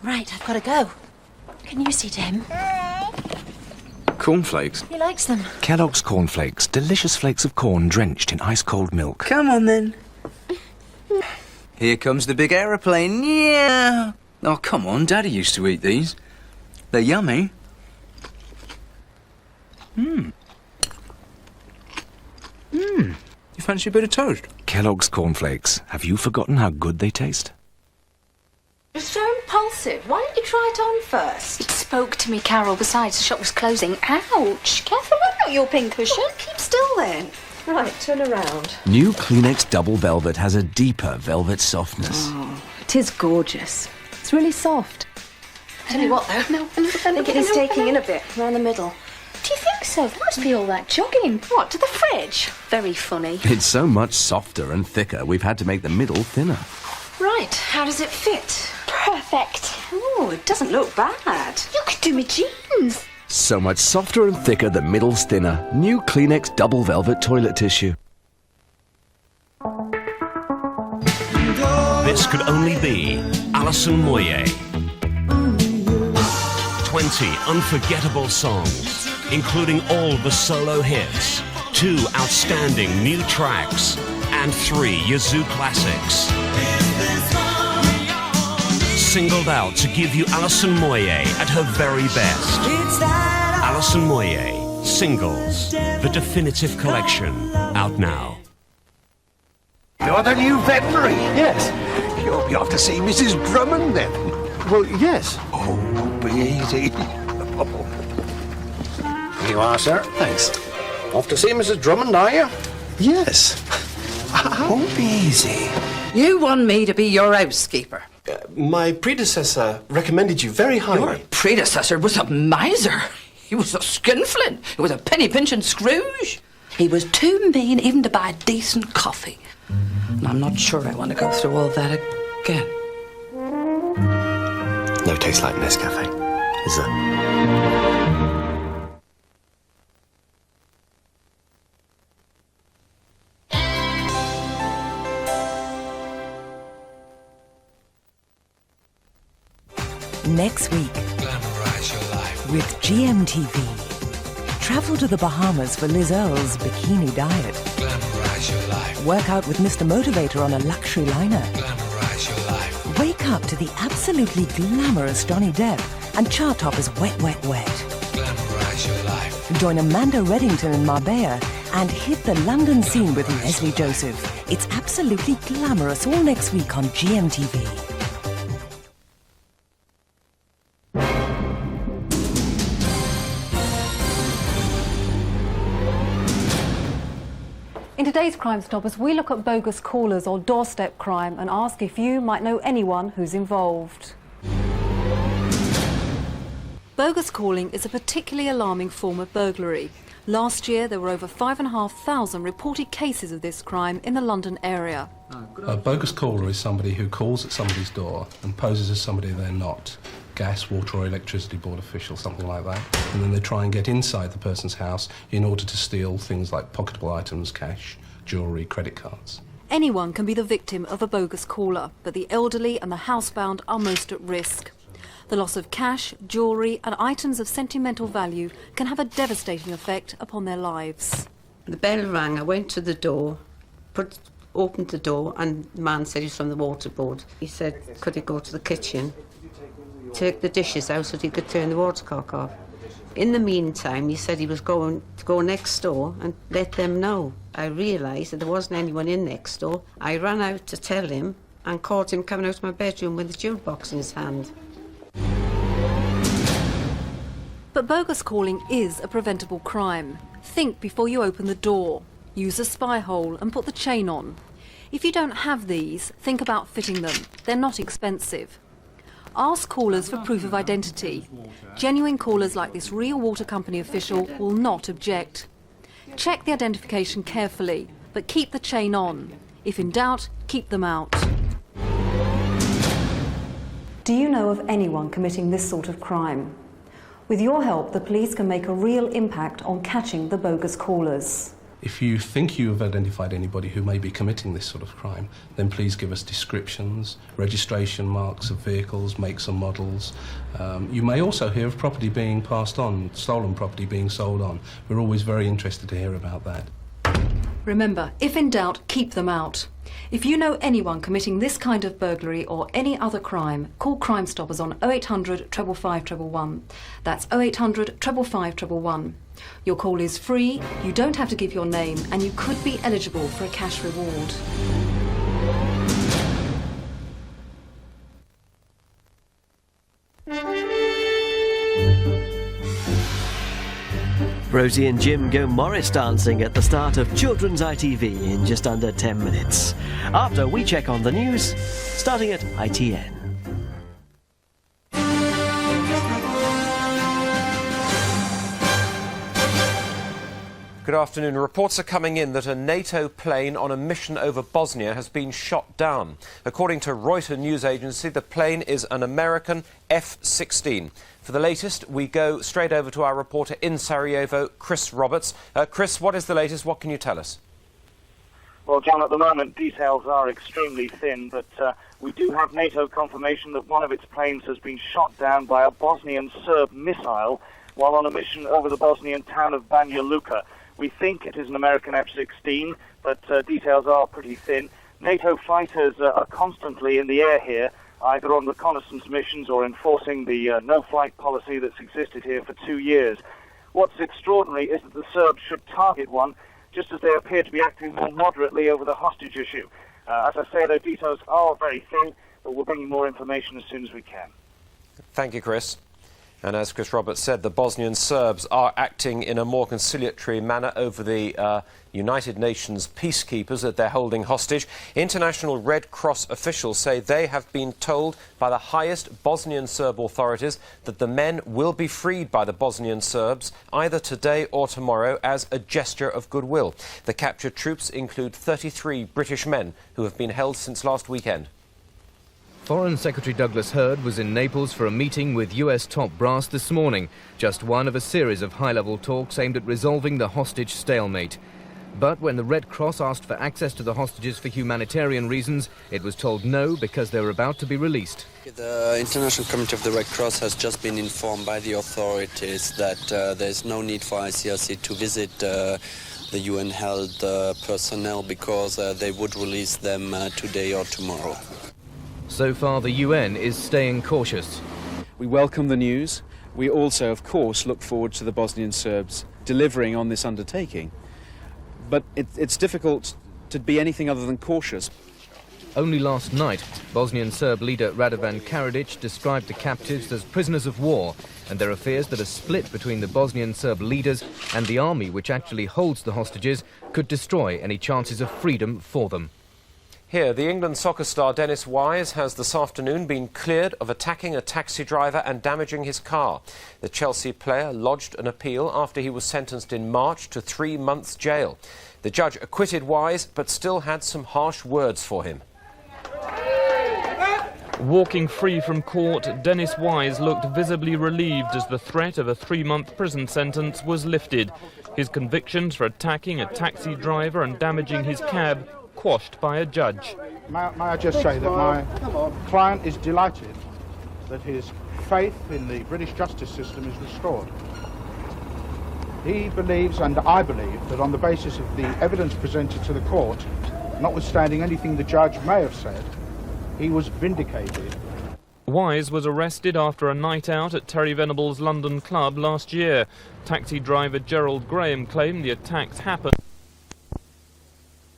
Right, I've got to go. Can you see Tim? Cornflakes? He likes them. Kellogg's Cornflakes, delicious flakes of corn drenched in ice-cold milk. Come on, then. Here comes the big aeroplane. Yeah. Oh, come on. Daddy used to eat these. They're yummy. You fancy a bit of toast? Kellogg's Cornflakes. Have you forgotten how good they taste? You're so impulsive. Why didn't you try it on first? It spoke to me, Carol. Besides, the shop was closing. Ouch. Careful about your pincushion. Well, keep still then. Right, turn around. New Kleenex Double Velvet has a deeper velvet softness. Oh, it is gorgeous. It's really soft. Tell you what, though. No, I think it is taking in a bit, round the middle. Do you think so? That must be all that jogging. What, to the fridge? Very funny. It's so much softer and thicker, we've had to make the middle thinner. Right, how does it fit? Perfect. Oh, it doesn't look bad. You could do me jeans. So much softer and thicker, the middle's thinner. New Kleenex Double Velvet Toilet Tissue. This could only be Alison Moyet. 20 unforgettable songs, including all the solo hits, 2 outstanding new tracks, and 3 Yazoo classics. Singled out to give you Alison Moyet at her very best. Alison Moyet, Singles, the definitive collection, out now. You're the new veterinary? Yes. You'll be off to see Mrs. Drummond then. Well, yes. Oh, be easy. Here you are, sir. Thanks. Off to see Mrs. Drummond, are you? Yes. Oh, be easy. You want me to be your housekeeper? My predecessor recommended you very highly. Your predecessor was a miser. He was a skinflint. He was a penny-pinching Scrooge. He was too mean even to buy decent coffee. And I'm not sure I want to go through all that again. No taste like Nescafe, is there? Next week, Glamorize your life with GMTV. Travel to the Bahamas for Liz Earle's bikini diet. Glamorize your life. Work out with Mr. Motivator on a luxury liner. Glamorize your life. Wake up to the absolutely glamorous Johnny Depp and chart toppers Wet, Wet, Wet. Glamorize your life. Join Amanda Reddington in Marbella and hit the London scene with Leslie Joseph. It's absolutely glamorous all next week on GMTV. In today's Crime Stoppers, we look at bogus callers or doorstep crime and ask if you might know anyone who's involved. Bogus calling is a particularly alarming form of burglary. Last year, there were over 5,500 reported cases of this crime in the London area. A bogus caller is somebody who calls at somebody's door and poses as somebody they're not. Gas, water or electricity board official, something like that. And then they try and get inside the person's house in order to steal things like pocketable items, cash, jewellery, credit cards. Anyone can be the victim of a bogus caller, but the elderly and the housebound are most at risk. The loss of cash, jewellery and items of sentimental value can have a devastating effect upon their lives. The bell rang, I went to the door, opened the door, and the man said he was from the water board. He said, could he go to the kitchen, take the dishes out so that he could turn the water cock off. In the meantime, he said he was going to go next door and let them know. I realised that there wasn't anyone in next door. I ran out to tell him and caught him coming out of my bedroom with a jewel box in his hand. But bogus calling is a preventable crime. Think before you open the door. Use a spy hole and put the chain on. If you don't have these, think about fitting them. They're not expensive. Ask callers for proof of identity. Genuine callers like this real water company official will not object. Check the identification carefully, but keep the chain on. If in doubt, keep them out. Do you know of anyone committing this sort of crime? With your help, the police can make a real impact on catching the bogus callers. If you think you have identified anybody who may be committing this sort of crime, then please give us descriptions, registration marks of vehicles, makes and models. You may also hear of property being passed on, stolen property being sold on. We're always very interested to hear about that. Remember, if in doubt, keep them out. If you know anyone committing this kind of burglary or any other crime, call Crime Stoppers on 0800 555 111. That's 0800 555 111. Your call is free, you don't have to give your name, and you could be eligible for a cash reward. Rosie and Jim go Morris dancing at the start of Children's ITV in just under 10 minutes. After we check on the news, starting at ITN. Good afternoon. Reports are coming in that a NATO plane on a mission over Bosnia has been shot down. According to Reuters news agency, the plane is an American F-16. For the latest, we go straight over to our reporter in Sarajevo, Chris Roberts. Chris, what is the latest? What can you tell us? Well, John, at the moment, details are extremely thin, but we do have NATO confirmation that one of its planes has been shot down by a Bosnian Serb missile while on a mission over the Bosnian town of Banja Luka. We think it is an American F-16, but details are pretty thin. NATO fighters are constantly in the air here, either on reconnaissance missions or enforcing the no-flight policy that's existed here for 2 years. What's extraordinary is that the Serbs should target one, just as they appear to be acting more moderately over the hostage issue. As I say, the details are very thin, but we'll bring you more information as soon as we can. Thank you, Chris. And as Chris Roberts said, the Bosnian Serbs are acting in a more conciliatory manner over the United Nations peacekeepers that they're holding hostage. International Red Cross officials say they have been told by the highest Bosnian Serb authorities that the men will be freed by the Bosnian Serbs either today or tomorrow as a gesture of goodwill. The captured troops include 33 British men who have been held since last weekend. Foreign Secretary Douglas Hurd was in Naples for a meeting with US top brass this morning, just one of a series of high-level talks aimed at resolving the hostage stalemate. But when the Red Cross asked for access to the hostages for humanitarian reasons, it was told no because they were about to be released. The International Committee of the Red Cross has just been informed by the authorities that there's no need for ICRC to visit the UN-held personnel because they would release them today or tomorrow. So far, the UN is staying cautious. We welcome the news. We also, of course, look forward to the Bosnian Serbs delivering on this undertaking. But it's difficult to be anything other than cautious. Only last night, Bosnian Serb leader Radovan Karadzic described the captives as prisoners of war, and there are fears that a split between the Bosnian Serb leaders and the army which actually holds the hostages could destroy any chances of freedom for them. Here, the England soccer star Dennis Wise has this afternoon been cleared of attacking a taxi driver and damaging his car. The Chelsea player lodged an appeal after he was sentenced in March to 3 months jail. The judge acquitted Wise, but still had some harsh words for him. Walking free from court, Dennis Wise looked visibly relieved as the threat of a 3-month prison sentence was lifted. His convictions for attacking a taxi driver and damaging his cab quashed by a judge. May I just say that my client is delighted that his faith in the British justice system is restored. He believes, and I believe, that on the basis of the evidence presented to the court, notwithstanding anything the judge may have said, he was vindicated. Wise was arrested after a night out at Terry Venable's London club last year. Taxi driver Gerald Graham claimed the attacks happened